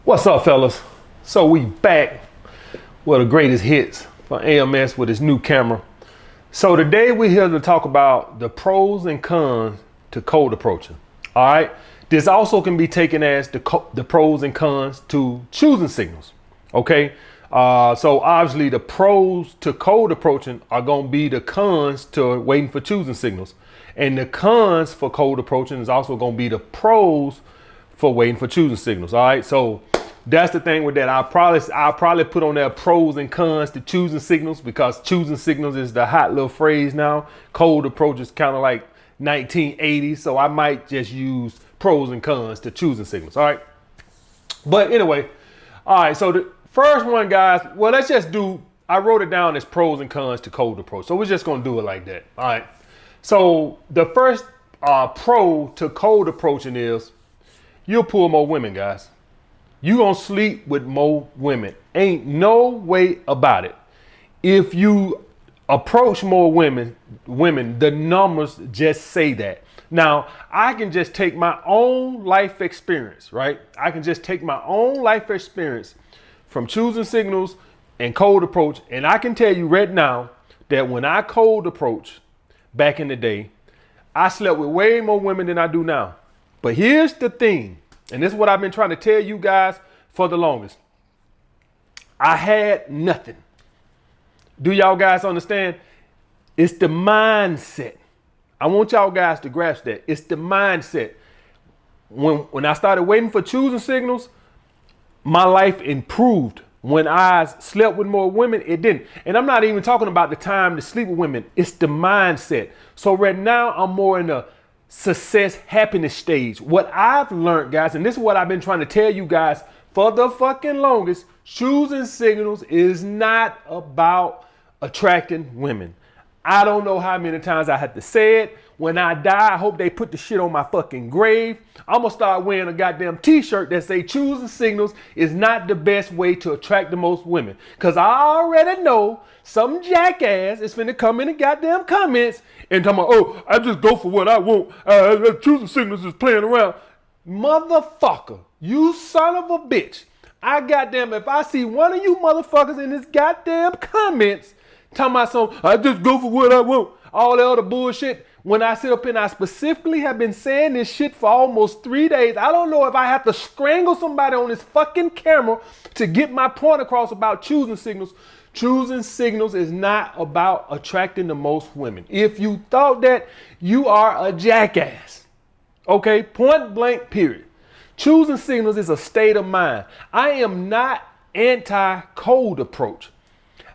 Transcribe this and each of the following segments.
What's up, fellas? So we back with the greatest hits for AMS with his new camera. So today we're here to talk about the pros and cons to cold approaching. All right. This also can be taken as the pros and cons to choosing signals. Okay. So obviously the pros to cold approaching are going to be the cons to waiting for choosing signals. And the cons for cold approaching is also going to be the pros for waiting for choosing signals. All right. So that's the thing with that. I'll probably put on there pros and cons to choosing signals, because choosing signals is the hot little phrase now. Cold approach is kind of like 1980s. So I might just use pros and cons to choosing signals. All right. But anyway, all right. So the first one, guys, well, let's just do, I wrote it down as pros and cons to cold approach. So we're just going to do it like that. All right. So the first pro to cold approaching is you'll pull more women, guys. You gonna sleep with more women. Ain't no way about it. If you approach more women, the numbers just say that. Now, I can just take my own life experience, right? I can just take my own life experience from choosing signals and cold approach. And I can tell you right now that when I cold approach back in the day, I slept with way more women than I do now. But here's the thing. And this is what I've been trying to tell you guys for the longest. I had nothing. Do y'all guys understand? It's the mindset. I want y'all guys to grasp that. It's the mindset. When I started waiting for choosing signals, my life improved. When I slept with more women, it didn't. And I'm not even talking about the time to sleep with women. It's the mindset. So right now I'm more in a success, happiness stage. What I've learned, guys, and this is what I've been trying to tell you guys for the fucking longest, choosing signals is not about attracting women. I don't know how many times I had to say it. When I die, I hope they put the shit on my fucking grave. I'm gonna start wearing a goddamn t-shirt that say choosing signals is not the best way to attract the most women. Cause I already know some jackass is finna come in the goddamn comments and tell me, oh, I just go for what I want. Choosing signals is playing around. Motherfucker, you son of a bitch. I goddamn, if I see one of you motherfuckers in this goddamn comments talking about some, I just go for what I want, all the other bullshit. When I sit up and I specifically have been saying this shit for almost 3 days, I don't know if I have to strangle somebody on this fucking camera to get my point across about choosing signals. Choosing signals is not about attracting the most women. If you thought that, you are a jackass. Okay, point blank, period. Choosing signals is a state of mind. I am not anti-cold approach.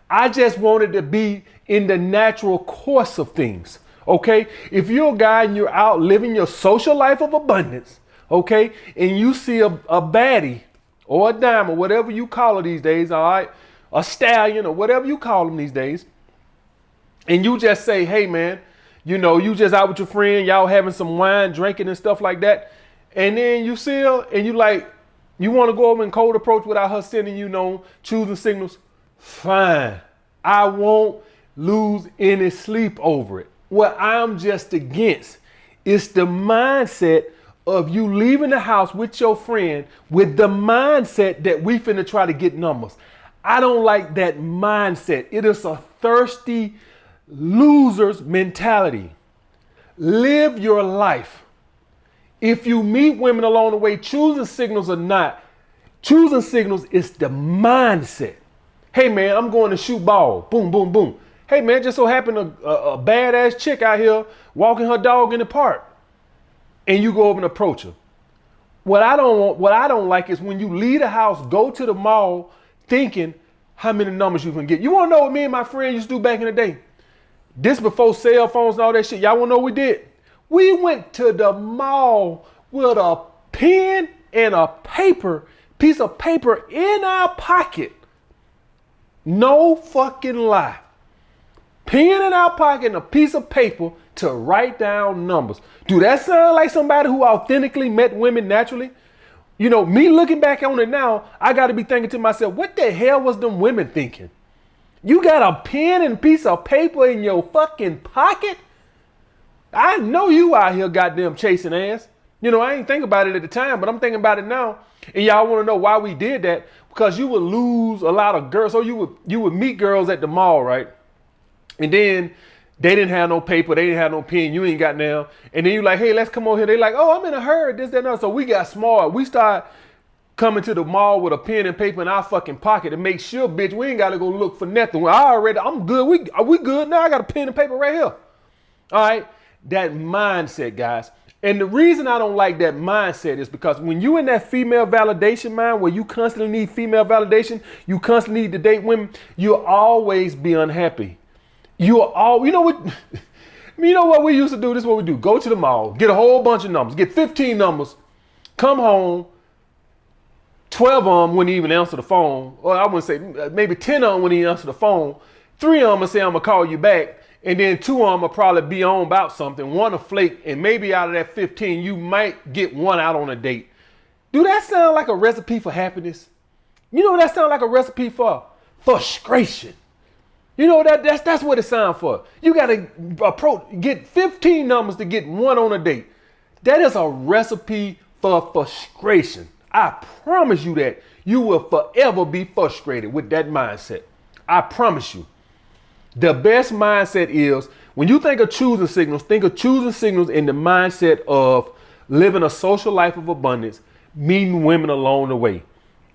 I just wanted to be in the natural course of things. Okay, if you're a guy and you're out living your social life of abundance, okay, and you see a baddie or a dime or whatever you call it these days, all right, a stallion or whatever you call them these days, and you just say, hey man, you know, you just out with your friend, y'all having some wine, drinking and stuff like that, and then you see her and you like, you want to go over and cold approach without her sending you no choosing signals, fine. I won't lose any sleep over it. What I'm just against is the mindset of you leaving the house with your friend with the mindset that we finna try to get numbers. I don't like that mindset. It is a thirsty loser's mentality. Live your life. If you meet women along the way, choosing signals or not, choosing signals is the mindset. Hey man, I'm going to shoot ball. Boom, boom, boom. Hey man, just so happened a badass chick out here walking her dog in the park, and you go over and approach her. What I don't like is when you leave the house, go to the mall, thinking how many numbers you can get. You want to know what me and my friend used to do back in the day? This before cell phones and all that shit. Y'all want to know what we did? We went to the mall with a pen and a piece of paper in our pocket. No fucking lie. Pen in our pocket and a piece of paper to write down numbers. Do that sound like somebody who authentically met women naturally? You know, me looking back on it now, I got to be thinking to myself, what the hell was them women thinking? You got a pen and a piece of paper in your fucking pocket? I know you out here goddamn chasing ass. You know, I ain't think about it at the time, but I'm thinking about it now. And y'all want to know why we did that? Because you would lose a lot of girls. So you would meet girls at the mall, right? And then they didn't have no paper, they didn't have no pen, you ain't got now. And then you like, hey, let's come over here. They like, oh, I'm in a hurry, this, that, and that. So we got smart. We start coming to the mall with a pen and paper in our fucking pocket to make sure, bitch, we ain't gotta go look for nothing. I'm good. We good now. I got a pen and paper right here. All right. That mindset, guys. And the reason I don't like that mindset is because when you in that female validation mind where you constantly need female validation, you constantly need to date women, you'll always be unhappy. You know what? You know what we used to do? This is what we do. Go to the mall, get a whole bunch of numbers, get 15 numbers, come home, 12 of them wouldn't even answer the phone. Or I wouldn't say, maybe 10 of them wouldn't even answer the phone. 3 of them would say, I'm gonna call you back. And then 2 of them will probably be on about something. 1 will flake, and maybe out of that 15, you might get 1 out on a date. Do that sound like a recipe for happiness? You know what that sounds like a recipe for? Frustration. You know, that's what it sounds for. You gotta get 15 numbers to get 1 on a date. That is a recipe for frustration. I promise you that you will forever be frustrated with that mindset. I promise you. The best mindset is when you think of choosing signals in the mindset of living a social life of abundance, meeting women along the way.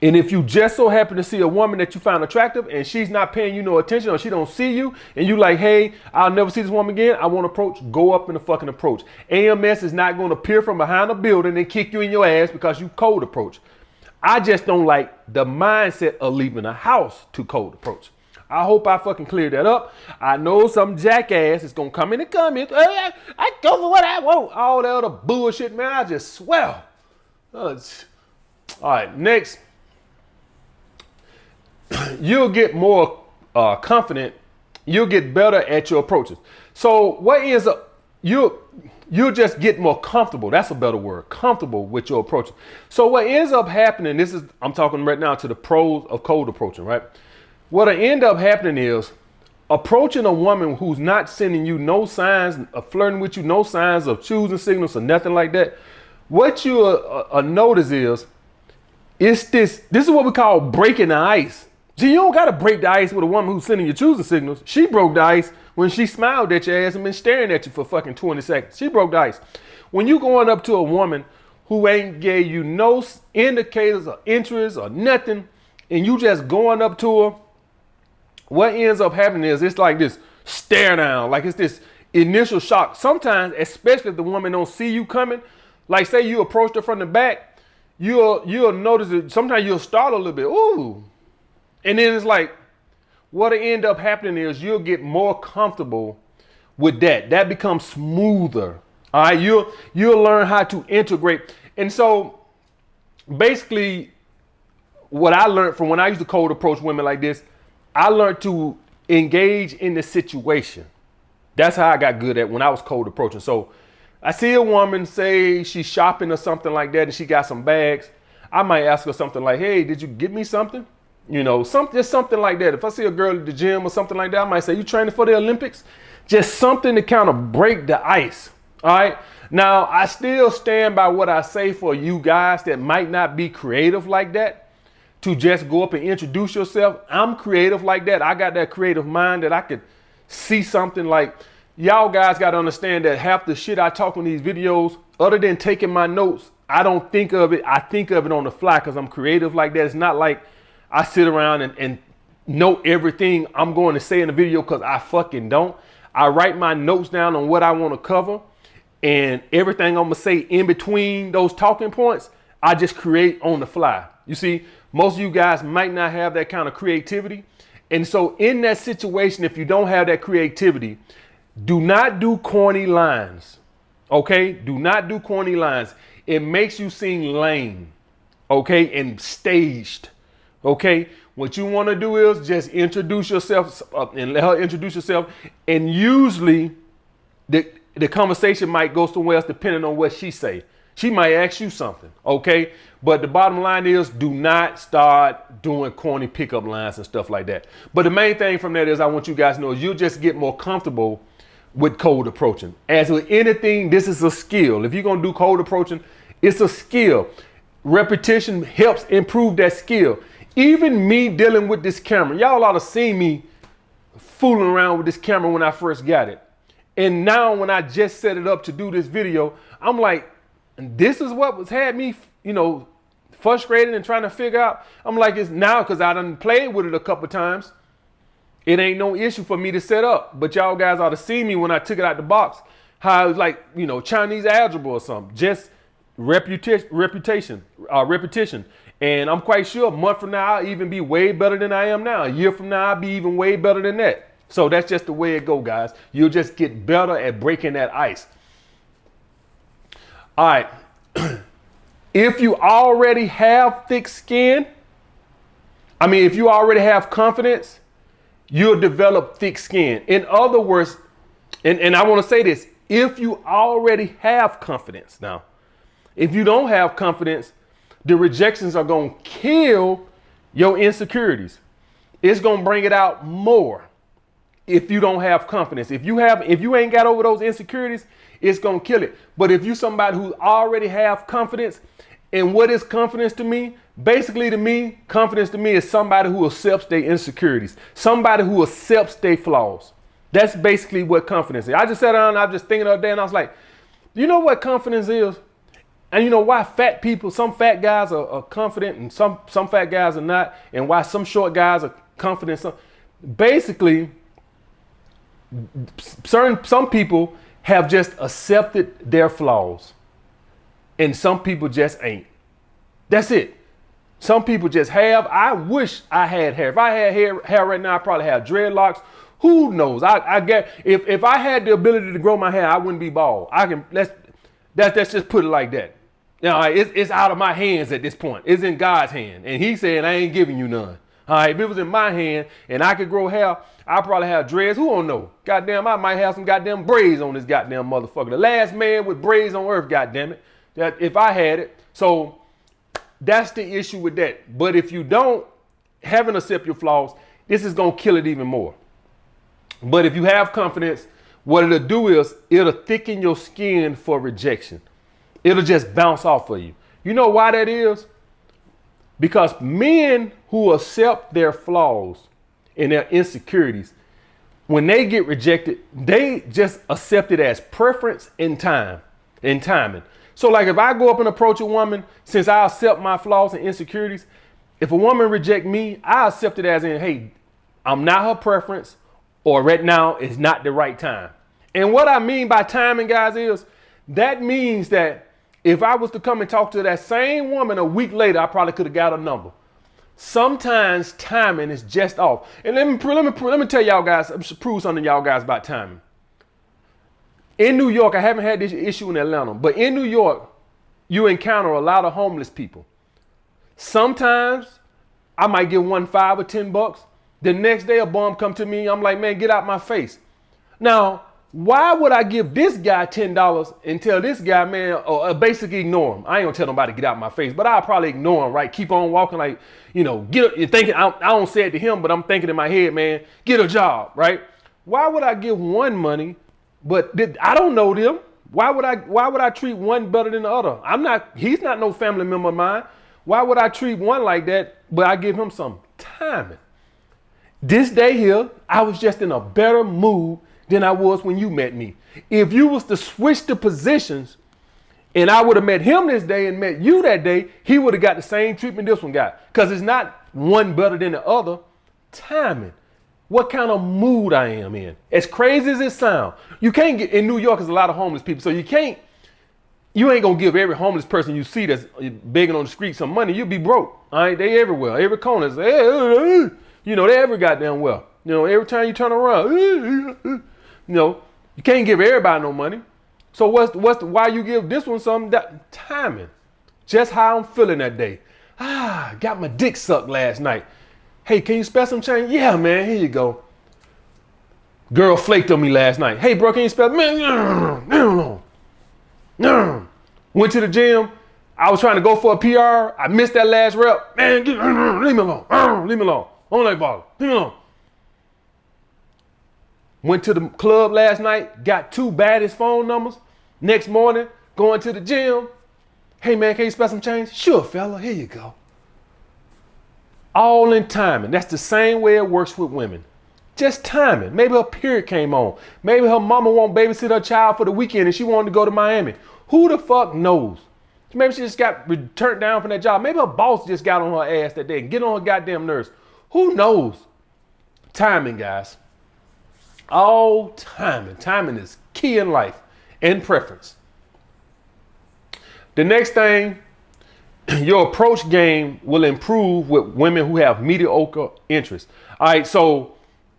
And if you just so happen to see a woman that you find attractive and she's not paying you no attention or she don't see you and you like, hey, I'll never see this woman again, I want to approach, go up in the fucking approach. AMS is not going to appear from behind a building and kick you in your ass because you cold approach. I just don't like the mindset of leaving a house to cold approach. I hope I fucking cleared that up. I know some jackass is going to come in the comments. Hey, I go for what I want. All that other bullshit, man. I just swear. All right, next. You'll get more confident. You'll get better at your approaches. So what ends up, you'll just get more comfortable. That's a better word, comfortable with your approach. So what ends up happening, I'm talking right now to the pros of cold approaching, right? What'll end up happening is approaching a woman who's not sending you no signs of flirting with you, no signs of choosing signals or nothing like that. What you'll notice is this is what we call breaking the ice. See, you don't got to break the ice with a woman who's sending you choosing signals. She broke the ice when she smiled at your ass and been staring at you for fucking 20 seconds. She broke the ice. When you going up to a woman who ain't gave you no indicators or interest or nothing, and you just going up to her, what ends up happening is it's like this stare down, like it's this initial shock. Sometimes, especially if the woman don't see you coming, like say you approached her from the back, you'll notice it. Sometimes you'll start a little bit, ooh. And then it's like, what'll end up happening is you'll get more comfortable with that. That becomes smoother. All right, you'll learn how to integrate. And so basically what I learned from when I used to cold approach women like this, I learned to engage in the situation. That's how I got good at when I was cold approaching. So I see a woman, say she's shopping or something like that, and she got some bags. I might ask her something like, hey, did you get me something? You know, just something like that. If I see a girl at the gym or something like that, I might say, you training for the Olympics? Just something to kind of break the ice. All right. Now, I still stand by what I say for you guys that might not be creative like that. To just go up and introduce yourself. I'm creative like that. I got that creative mind that I could see something like, y'all guys got to understand that half the shit I talk in these videos, other than taking my notes, I don't think of it. I think of it on the fly because I'm creative like that. It's not like I sit around and know everything I'm going to say in the video because I fucking don't. I write my notes down on what I want to cover, and everything I'm going to say in between those talking points, I just create on the fly. You see, most of you guys might not have that kind of creativity. And so in that situation, if you don't have that creativity, do not do corny lines. Okay? Do not do corny lines. It makes you seem lame. Okay? And staged. Okay? What you want to do is just introduce yourself and let her introduce herself. And usually the conversation might go somewhere else depending on what she say. She might ask you something, okay? But the bottom line is do not start doing corny pickup lines and stuff like that. But the main thing from that is I want you guys to know you'll just get more comfortable with cold approaching. As with anything, this is a skill. If you're going to do cold approaching, it's a skill. Repetition helps improve that skill. Even me dealing with this camera, y'all ought to see me fooling around with this camera when I first got it. And now when I just set it up to do this video, I'm like, this is what was had me, frustrated and trying to figure out. I'm like, it's now because I done played with it a couple times. It ain't no issue for me to set up. But y'all guys ought to see me when I took it out the box, how it was like, Chinese algebra or something. Just repetition. And I'm quite sure a month from now, I'll even be way better than I am now. A year from now, I'll be even way better than that. So that's just the way it go, guys. You'll just get better at breaking that ice. All right. If you already have thick skin, if you already have confidence, you'll develop thick skin. In other words, and I want to say this, if you already have confidence now, if you don't have confidence, the rejections are going to kill your insecurities. It's going to bring it out more if you don't have confidence. If you ain't got over those insecurities, it's going to kill it. But if you somebody who already have confidence, and what is confidence to me? Basically to me, confidence to me is somebody who accepts their insecurities, somebody who accepts their flaws. That's basically what confidence is. I just sat down and I was just thinking the other day and I was like, you know what confidence is? And you know why fat people, some fat guys are confident and some fat guys are not, and why some short guys are confident. Basically, some people have just accepted their flaws and some people just ain't. That's it. Some people just have. I wish I had hair. If I had hair right now, I probably have dreadlocks. Who knows? I get if I had the ability to grow my hair, I wouldn't be bald. Let's just put it like that. Now it's out of my hands at this point. It's in God's hand, and He said I ain't giving you none. All right, if it was in my hand and I could grow hair, I probably have dreads. Who don't know? Goddamn, I might have some goddamn braids on this goddamn motherfucker. The last man with braids on earth. Goddamn it. That if I had it. So that's the issue with that. But if you don't haven't accept your flaws, this is gonna kill it even more. But if you have confidence, what it'll do is it'll thicken your skin for rejection. It'll just bounce off of you. You know why that is? Because men who accept their flaws and their insecurities, when they get rejected, they just accept it as preference and timing. So like if I go up and approach a woman, since I accept my flaws and insecurities, if a woman reject me, I accept it as in, hey, I'm not her preference, or right now is not the right time. And what I mean by timing, guys, is that means that if I was to come and talk to that same woman a week later, I probably could have got a number. Sometimes timing is just off. And let me tell y'all guys, prove something to y'all guys about timing. In New York, I haven't had this issue in Atlanta, but in New York, you encounter a lot of homeless people. Sometimes I might give one $5 or $10. The next day a bum come to me, I'm like, man, get out my face. Now, why would I give this guy $10 and tell this guy, man, or basically ignore him? I ain't gonna tell nobody to get out my face, but I'll probably ignore him, right? Keep on walking like, you're thinking, I don't say it to him, but I'm thinking in my head, man, get a job, right? Why would I give one money, but I don't know them? Why would I treat one better than the other? He's not no family member of mine. Why would I treat one like that, but I give him some timing? This day here, I was just in a better mood than I was when you met me. If you was to switch the positions and I would have met him this day and met you that day, he would have got the same treatment this one got. Because it's not one better than the other. Timing. What kind of mood I am in. As crazy as it sounds, you can't get, in New York, there's a lot of homeless people. So you ain't gonna give every homeless person you see that's begging on the street some money. You'll be broke. All right, they everywhere. Every corner is, they every goddamn well. Every time you turn around, you can't give everybody no money. So why you give this one some? Timing. Just how I'm feeling that day. Got my dick sucked last night. Hey, can you spare some change? Yeah, man, here you go. Girl flaked on me last night. Hey, bro, can you spare? Man, no. Went to the gym. I was trying to go for a PR. I missed that last rep. Man, leave me alone. Leave me alone. I don't like ball. Leave me alone. Went to the club last night, got 2 baddest phone numbers. Next morning, going to the gym. Hey man, can you spare some change? Sure, fella, here you go. All in timing. That's the same way it works with women. Just timing. Maybe her period came on. Maybe her mama won't babysit her child for the weekend and she wanted to go to Miami. Who the fuck knows? Maybe she just got turned down from that job. Maybe her boss just got on her ass that day and get on her goddamn nerves. Who knows? Timing, guys. All timing. Timing is key in life and preference. The next thing, your approach game will improve with women who have mediocre interests. All right, so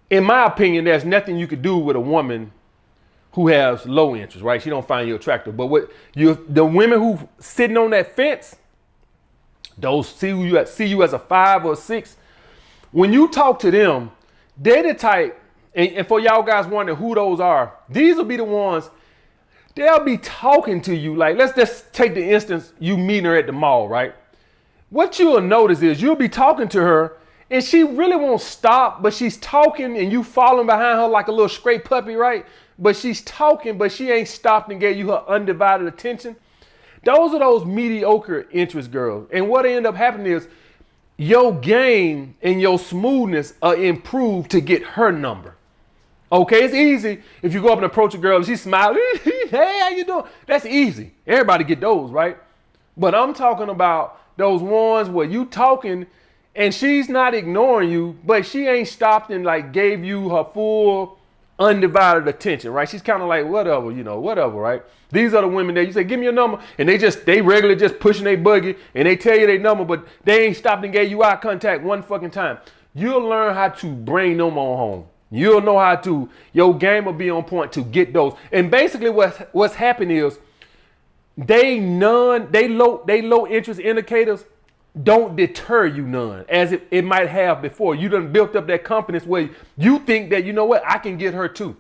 in my opinion, there's nothing you could do with a woman who has low interest, right? She don't find you attractive. But what the women who sitting on that fence, those see you as a 5 or 6. When you talk to them, they're the type, and for y'all guys wondering who those are, these will be the ones, they'll be talking to you. Like, let's just take the instance, you meeting her at the mall, right? What you'll notice is you'll be talking to her and she really won't stop, but she's talking and you following behind her like a little stray puppy, right? But she's talking, but she ain't stopped and gave you her undivided attention. Those are those mediocre interest girls. And what end up happening is your game and your smoothness are improved to get her number. Okay, it's easy if you go up and approach a girl and she's smiling, hey, how you doing? That's easy. Everybody get those, right? But I'm talking about those ones where you talking and she's not ignoring you, but she ain't stopped and like gave you her full undivided attention, right? She's kind of like, whatever, whatever, right? These are the women that you say, give me your number. And they regularly just pushing their buggy and they tell you their number, but they ain't stopped and gave you eye contact one fucking time. You'll learn how to bring them on home. You'll know how to, your game will be on point to get those. And basically what's happened is they low interest indicators don't deter you none as it might have before. You done built up that confidence where you think that, you know what, I can get her too.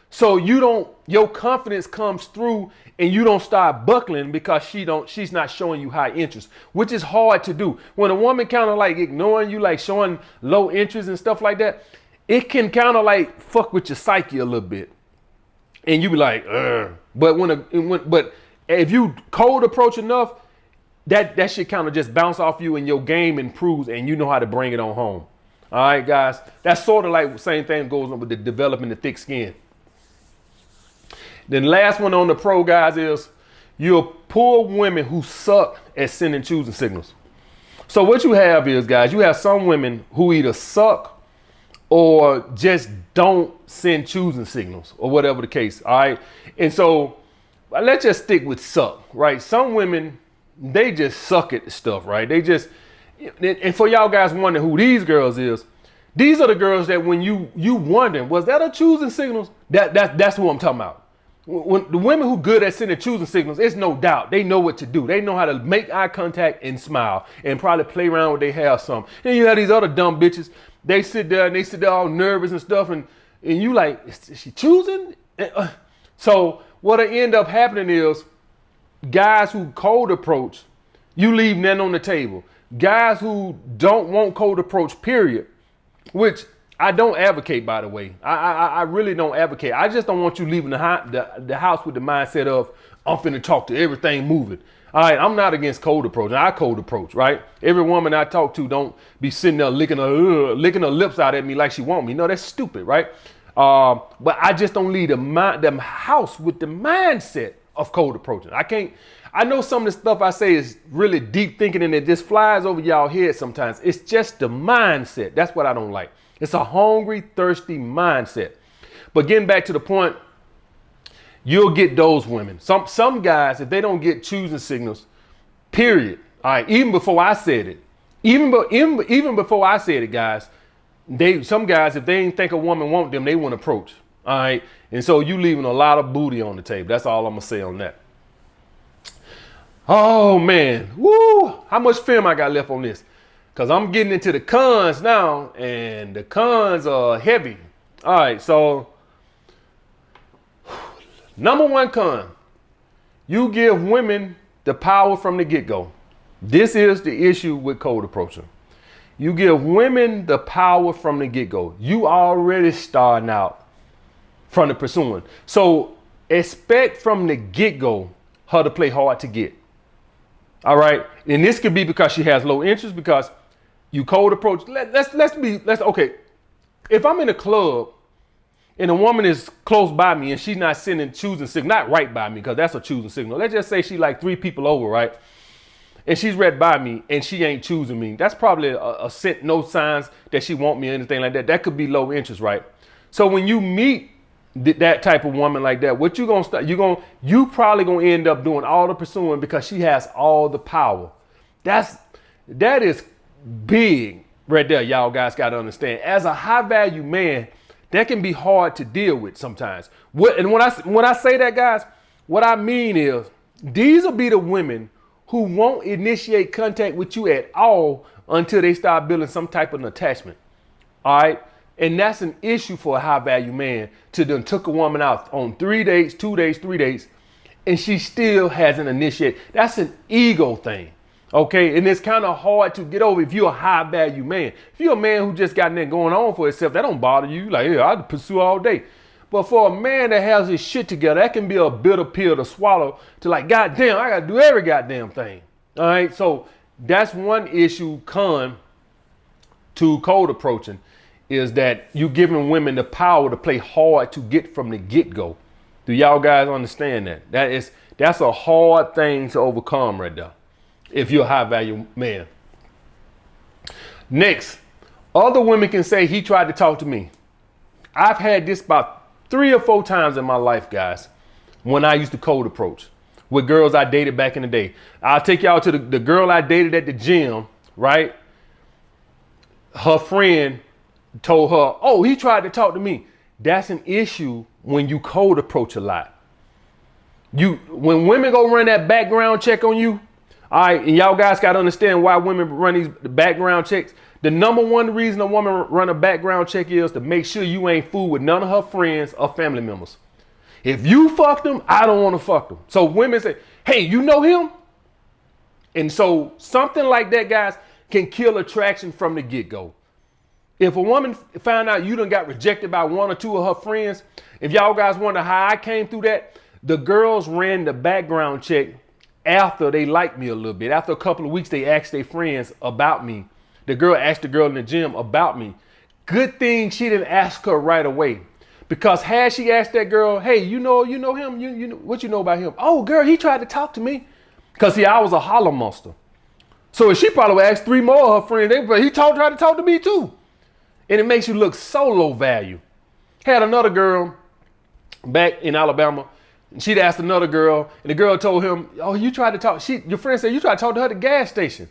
So your confidence comes through and you don't start buckling because she's not showing you high interest, which is hard to do. When a woman kind of like ignoring you, like showing low interest and stuff like that, it can kind of like fuck with your psyche a little bit. And you be like, ugh. But if you cold approach enough, that shit kind of just bounce off you and your game improves and you know how to bring it on home. All right, guys. That's sort of like the same thing goes on with the developing the thick skin. Then last one on the pro, guys, is you'll pull women who suck at sending choosing signals. So what you have is, guys, you have some women who either suck or just don't send choosing signals or whatever the case. All right. And so let's just stick with suck, right? Some women, they just suck at the stuff, right? They just, and for y'all guys wondering who these girls is, these are the girls that when you wondering, was that a choosing signals? That's who I'm talking about. When the women who good at sending choosing signals, it's no doubt. They know what to do. They know how to make eye contact and smile and probably play around with their hair or something. And you have these other dumb bitches, they sit there all nervous and stuff. And you like, is she choosing? So what'll end up happening is guys who cold approach, you leave nothing on the table. Guys who don't want cold approach, period, which I don't advocate, by the way. I really don't advocate. I just don't want you leaving the house with the mindset of, I'm finna talk to everything moving. All right, I'm not against cold approach. I cold approach, right? Every woman I talk to don't be sitting there licking her lips out at me like she want me. No, that's stupid, right? But I just don't leave the house with the mindset of cold approaching. I know some of the stuff I say is really deep thinking and it just flies over y'all head sometimes. It's just the mindset. That's what I don't like. It's a hungry, thirsty mindset. But getting back to the point, you'll get those women. Some guys, if they don't get choosing signals, period. All right, even before I said it, even before I said it, guys, some guys, if they ain't think a woman want them, they won't approach. All right, and so you leaving a lot of booty on the table. That's all I'm gonna say on that. Oh man, woo! How much film I got left on this? Because I'm getting into the cons now, and the cons are heavy. All right, so number one con, you give women the power from the get-go. This is the issue with cold approaching. You give women the power from the get-go. You already starting out from the pursuing. So expect from the get-go her to play hard to get. All right. And this could be because she has low interest, because you cold approach. Okay. If I'm in a club and a woman is close by me and she's not sending choosing signal, not right by me, because that's a choosing signal. Let's just say she like 3 people over, right? And she's right by me and she ain't choosing me. That's probably a set, no signs that she want me or anything like that. That could be low interest, right? So when you meet that type of woman like that, what you gonna start? You probably gonna end up doing all the pursuing because she has all the power. That is big right there. Y'all guys got to understand. As a high value man, that can be hard to deal with sometimes. And when I say that, guys, what I mean is these will be the women who won't initiate contact with you at all until they start building some type of attachment. All right. And that's an issue for a high value man to then took a woman out on 3 dates, 2 days, 3 dates, and she still hasn't initiated. That's an ego thing. Okay. And it's kind of hard to get over if you're a high value man. If you're a man who just got that going on for himself, that don't bother you. Like, yeah, I'd pursue all day. But for a man that has his shit together, that can be a bitter pill to swallow to like, goddamn, I got to do every goddamn thing. All right. So that's one issue to cold approaching, is that you giving women the power to play hard to get from the get-go. Do y'all guys understand that? That's a hard thing to overcome right there if you're a high value man. Next, other women can say he tried to talk to me. I've had this about 3 or 4 times in my life, guys, when I used to cold approach with girls I dated back in the day. I'll take y'all to the girl I dated at the gym, right? Her friend told her, oh, he tried to talk to me. That's an issue when you cold approach a lot. When women go run that background check on you, all right, and y'all guys got to understand why women run these background checks. The number one reason a woman run a background check is to make sure you ain't fool with none of her friends or family members. If you fuck them, I don't want to fuck them. So women say, hey, you know him? And so something like that, guys, can kill attraction from the get-go. If a woman found out you done got rejected by 1 or 2 of her friends, if y'all guys wonder how I came through that, the girls ran the background check after they liked me a little bit. After a couple of weeks, they asked their friends about me. The girl asked the girl in the gym about me. Good thing she didn't ask her right away. Because had she asked that girl, hey, you know him? You know what you know about him? Oh, girl, he tried to talk to me. Because see, I was a holler monster. So she probably would ask 3 more of her friends. He tried to talk to me too. And it makes you look so low value. Had another girl back in Alabama. And she'd asked another girl, and the girl told him, oh, you tried to talk. Your friend said you tried to talk to her at the gas station.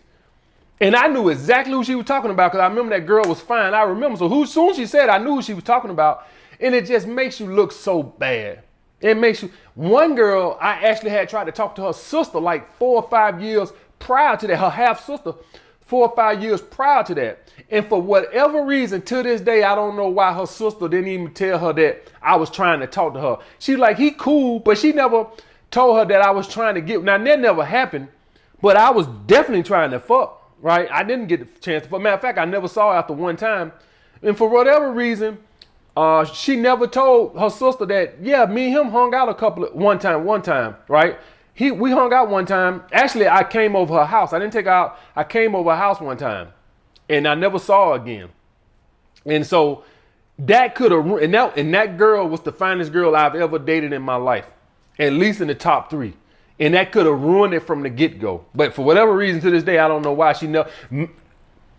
And I knew exactly who she was talking about because I remember that girl was fine. I remember. So soon she said, I knew who she was talking about. And it just makes you look so bad. It makes you. One girl, I actually had tried to talk to her sister like 4 or 5 years prior to that. Her half sister, 4 or 5 years prior to that. And for whatever reason, to this day, I don't know why her sister didn't even tell her that I was trying to talk to her. She's like, he cool, but she never told her that I was trying to get. Now, that never happened, but I was definitely trying to fuck. Right? I didn't get the chance to. Matter of fact, I never saw her after one time. And for whatever reason, she never told her sister that, yeah, me and him hung out one time, right? We hung out one time. Actually, I came over her house. I didn't take her out. I came over her house one time and I never saw her again. And so that could have, and that girl was the finest girl I've ever dated in my life, at least in the top 3. And that could have ruined it from the get-go. But for whatever reason, to this day, I don't know why she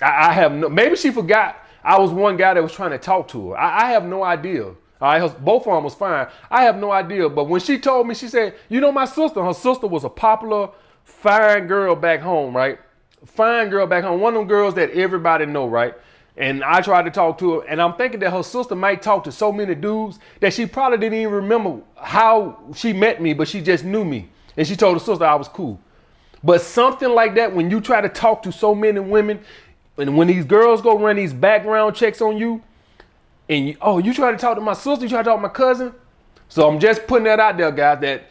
I have no, maybe she forgot I was one guy that was trying to talk to her. I have no idea. All right, both of them was fine. I have no idea. But when she told me, she said, you know, my sister, her sister was a popular, fine girl back home, right? Fine girl back home. One of them girls that everybody know, right? And I tried to talk to her, and I'm thinking that her sister might talk to so many dudes that she probably didn't even remember how she met me, but she just knew me. And she told her sister I was cool. But something like that, when you try to talk to so many women, and when these girls go run these background checks on you, and you try to talk to my sister, you try to talk to my cousin. So I'm just putting that out there, guys, that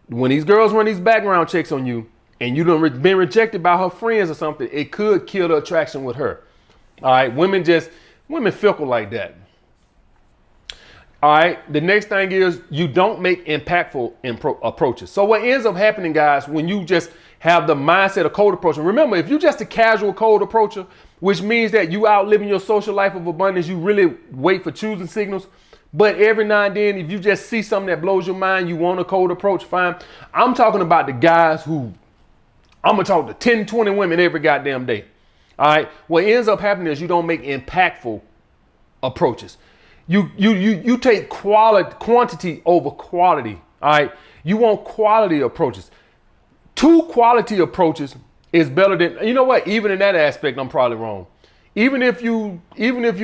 when these girls run these background checks on you, and you done been rejected by her friends or something, it could kill the attraction with her. All right, women fickle like that. All right. The next thing is you don't make impactful approaches. So what ends up happening, guys, when you just have the mindset of cold approaching, remember, if you're just a casual cold approacher, which means that you out living your social life of abundance, you really wait for choosing signals. But every now and then, if you just see something that blows your mind, you want a cold approach, fine. I'm talking about the guys who, I'm going to talk to 10, 20 women every goddamn day. All right. What ends up happening is you don't make impactful approaches. You take quantity over quality. All right. You want quality approaches. 2 quality approaches is better than, you know what? Even in that aspect, I'm probably wrong. Even if you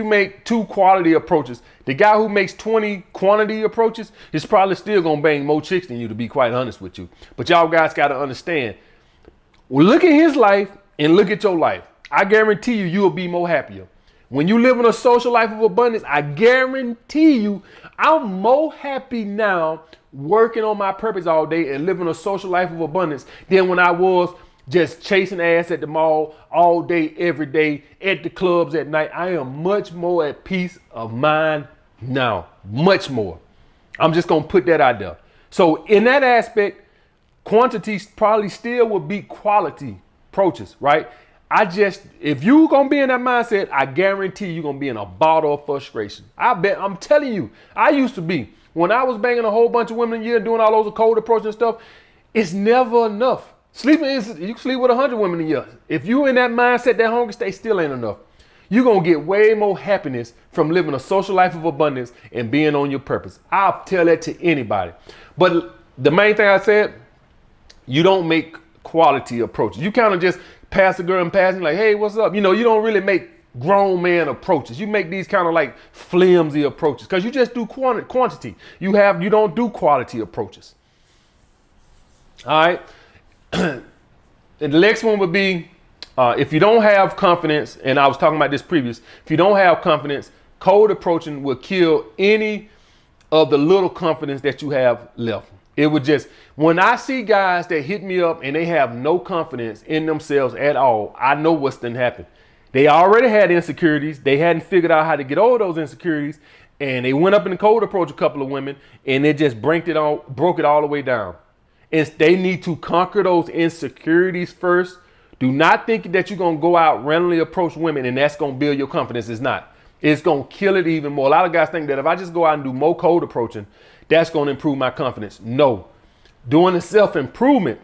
make 2 quality approaches, the guy who makes 20 quantity approaches is probably still gonna bang more chicks than you, to be quite honest with you. But y'all guys gotta understand. Well, look at his life and look at your life. I guarantee you, you'll be more happier. When you live in a social life of abundance, I guarantee you, I'm more happy now working on my purpose all day and living a social life of abundance than when I was just chasing ass at the mall all day, every day, at the clubs at night. I am much more at peace of mind now, much more. I'm just going to put that out there. So in that aspect, quantity probably still will beat quality approaches, right? If you're going to be in that mindset, I guarantee you're going to be in a bottle of frustration. I'm telling you, I used to be. When I was banging a whole bunch of women a year, doing all those cold approaches and stuff, it's never enough. You can sleep with 100 women a year. If you in that mindset, that hunger state still ain't enough. You're going to get way more happiness from living a social life of abundance and being on your purpose. I'll tell that to anybody. But the main thing I said, you don't make quality approaches. You kind of just pass a girl in passing like, hey, what's up? You know, you don't really make grown man approaches. You make these kind of like flimsy approaches because you just do quantity. You don't do quality approaches. All right. And the next one would be, if you don't have confidence, and I was talking about this previous, if you don't have confidence, cold approaching will kill any of the little confidence that you have left. It would just, when I see guys that hit me up and they have no confidence in themselves at all, I know what's done happened. They already had insecurities. They hadn't figured out how to get over those insecurities. And they went up in the cold approach a couple of women and it just broke it all the way down. And they need to conquer those insecurities first. Do not think that you're going to go out randomly approach women and that's going to build your confidence. It's not. It's going to kill it even more. A lot of guys think that if I just go out and do more cold approaching, that's going to improve my confidence. No. Doing the self-improvement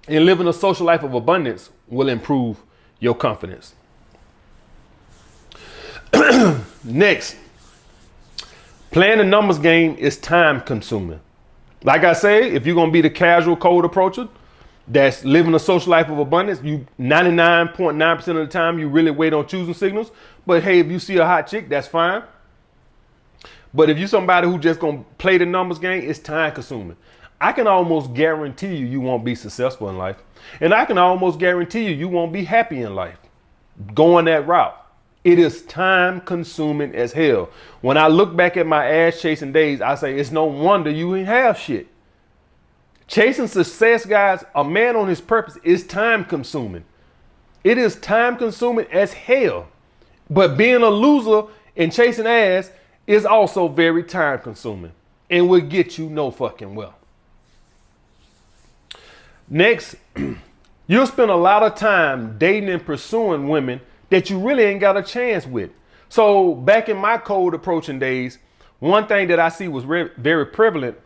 and living a social life of abundance will improve your confidence. Next, playing the numbers game is time consuming. Like I say, if you're going to be the casual cold approacher that's living a social life of abundance, you 99.9% of the time, you really wait on choosing signals. But hey, if you see a hot chick, that's fine. But if you're somebody who just going to play the numbers game, it's time consuming. I can almost guarantee you won't be successful in life. And I can almost guarantee you won't be happy in life going that route. It is time consuming as hell. When I look back at my ass chasing days, I say, it's no wonder you ain't have shit. Chasing success, guys, a man on his purpose is time consuming. It is time consuming as hell. But being a loser and chasing ass is also very time consuming and will get you no fucking well. Next, you'll spend a lot of time dating and pursuing women that you really ain't got a chance with. So back in my cold approaching days, one thing that I see was very prevalent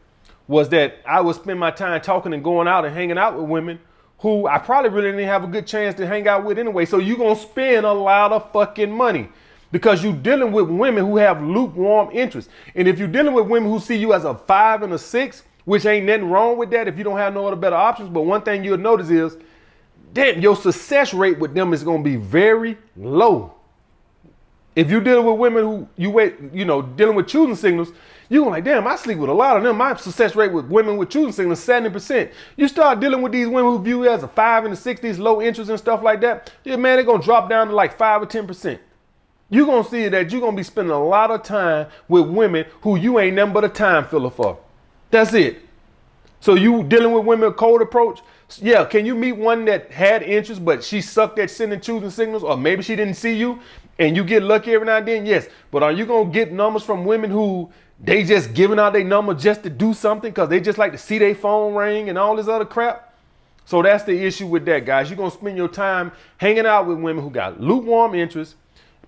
was that I would spend my time talking and going out and hanging out with women who I probably really didn't have a good chance to hang out with anyway. So you're going to spend a lot of fucking money because you're dealing with women who have lukewarm interest. And if you're dealing with women who see you as a 5 and a 6, which ain't nothing wrong with that if you don't have no other better options. But one thing you'll notice is, damn, your success rate with them is going to be very low. If you're dealing with women who dealing with choosing signals, you're going like, damn, I sleep with a lot of them. My success rate with women with choosing signals is 70%. You start dealing with these women who view you as a 5 and a 6, these low interest and stuff like that. Yeah, man, they're going to drop down to like 5 or 10%. You're going to see that you're going to be spending a lot of time with women who you ain't nothing but a time filler for. That's it. So you dealing with women with cold approach? Yeah, can you meet one that had interest, but she sucked at sending choosing signals, or maybe she didn't see you and you get lucky every now and then? Yes. But are you going to get numbers from women who They just giving out their number just to do something because they just like to see their phone ring and all this other crap. So that's the issue with that, guys. You're going to spend your time hanging out with women who got lukewarm interests,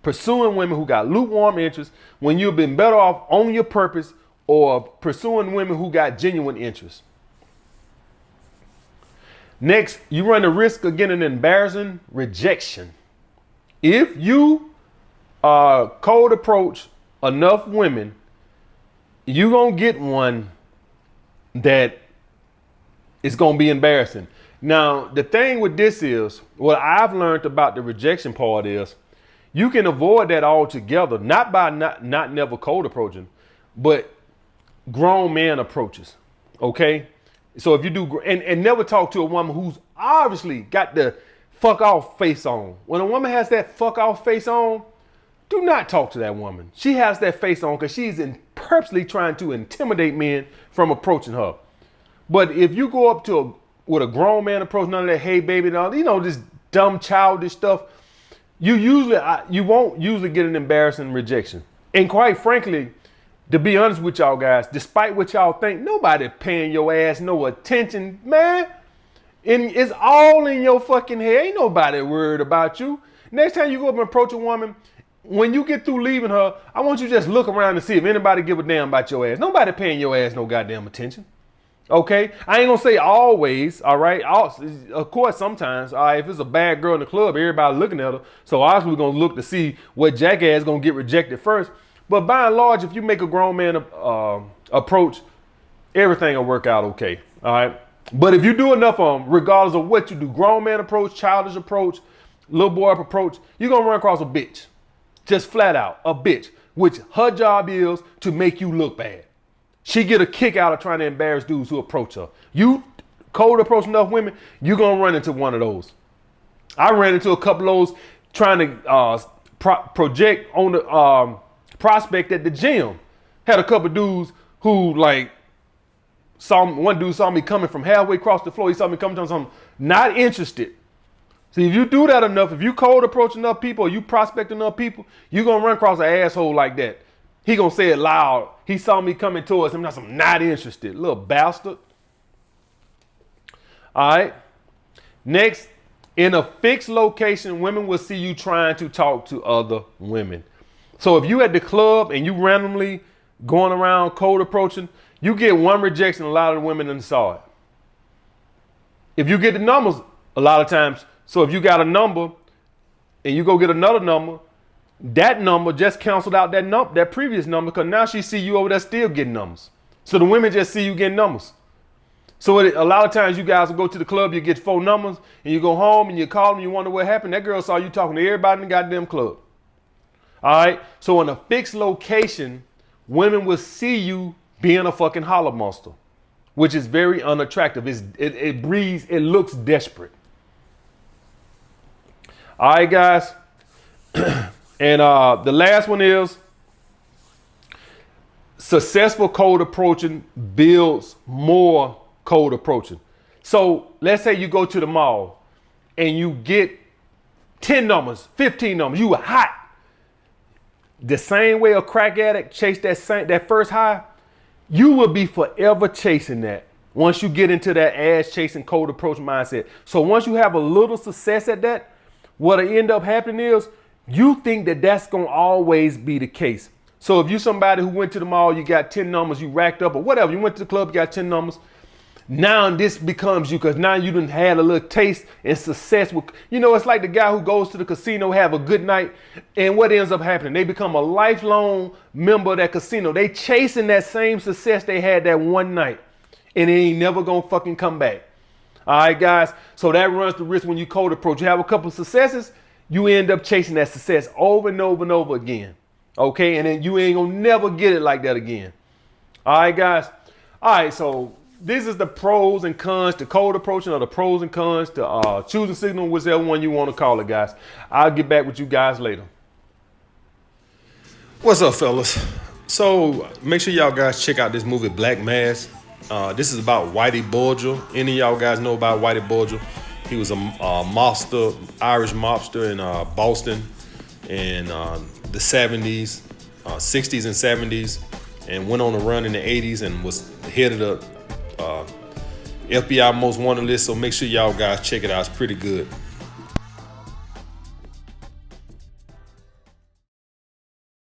pursuing women who got lukewarm interests, when you've been better off on your purpose or pursuing women who got genuine interests. Next, you run the risk of getting an embarrassing rejection. If you cold approach enough women, you're going to get one that is going to be embarrassing. Now, the thing with this is, what I've learned about the rejection part is, you can avoid that altogether, not by not never cold approaching, but grown man approaches, okay? So if you do, and never talk to a woman who's obviously got the fuck off face on. When a woman has that fuck off face on, do not talk to that woman. She has that face on because she's purposely trying to intimidate men from approaching her. But if you go up to with a grown man approach, none of that hey baby and all, you know, this dumb childish stuff, you won't usually get an embarrassing rejection. And quite frankly, to be honest with y'all guys, despite what y'all think, nobody paying your ass no attention, man. And it's all in your fucking head. Ain't nobody worried about you. Next time you go up and approach a woman, when you get through leaving her, I want you to just look around and see if anybody give a damn about your ass. Nobody paying your ass no goddamn attention. Okay? I ain't gonna say always, all right? Of course, sometimes, all right, if it's a bad girl in the club, everybody looking at her. So obviously we're gonna look to see what jackass gonna get rejected first. But by and large, if you make a grown man approach, everything will work out okay, all right? But if you do enough of them, regardless of what you do, grown man approach, childish approach, little boy approach, you're gonna run across a bitch. Just flat out, a bitch, which her job is to make you look bad. She get a kick out of trying to embarrass dudes who approach her. You cold approach enough women, you're gonna run into one of those. I ran into a couple of those trying to project on the prospect at the gym. Had a couple dudes who like one dude saw me coming from halfway across the floor. He saw me coming to something, not interested. See, if you do that enough, if you cold approach enough people, or you prospect enough people, you're gonna run across an asshole like that. He gonna say it loud. He saw me coming towards him. I'm not interested, little bastard. All right. Next, in a fixed location, women will see you trying to talk to other women. So if you at the club and you randomly going around cold approaching, you get one rejection. A lot of the women saw it. If you get the numbers, a lot of times. So if you got a number and you go get another number, that number just canceled out that previous number because now she see you over there still getting numbers. So the women just see you getting numbers. So a lot of times you guys will go to the club, you get 4 numbers, and you go home and you call them, you wonder what happened. That girl saw you talking to everybody in the goddamn club. All right. So in a fixed location, women will see you being a fucking holler monster, which is very unattractive. It breathes, it looks desperate. All right, guys. And the last one is successful cold approaching builds more cold approaching. So let's say you go to the mall and you get 10 numbers, 15 numbers, you were hot. The same way a crack addict chased that first high, you will be forever chasing that once you get into that ass chasing cold approach mindset. So once you have a little success at that, what'll end up happening is you think that that's going to always be the case. So if you somebody who went to the mall, you got 10 numbers, you racked up or whatever, you went to the club, you got 10 numbers. Now this becomes you because now you done had a little taste and success with, it's like the guy who goes to the casino, have a good night, and what ends up happening? They become a lifelong member of that casino. They chasing that same success they had that one night, and it ain't never gonna fucking come back. All right, guys. So that runs the risk when you cold approach. You have a couple of successes, you end up chasing that success over and over and over again. Okay, and then you ain't gonna never get it like that again. All right, guys. All right, so this is the pros and cons to cold approaching, or the pros and cons to choosing signal, whichever one you want to call it, guys. I'll get back with you guys later. What's up, fellas? So make sure y'all guys check out this movie, Black Mass. This is about Whitey Bulger. Any of y'all guys know about Whitey Bulger? He was a mobster, Irish mobster in Boston in the 70s, 60s and 70s. and went on a run in the 80s and was head of the FBI Most Wanted list. So make sure y'all guys check it out. It's pretty good.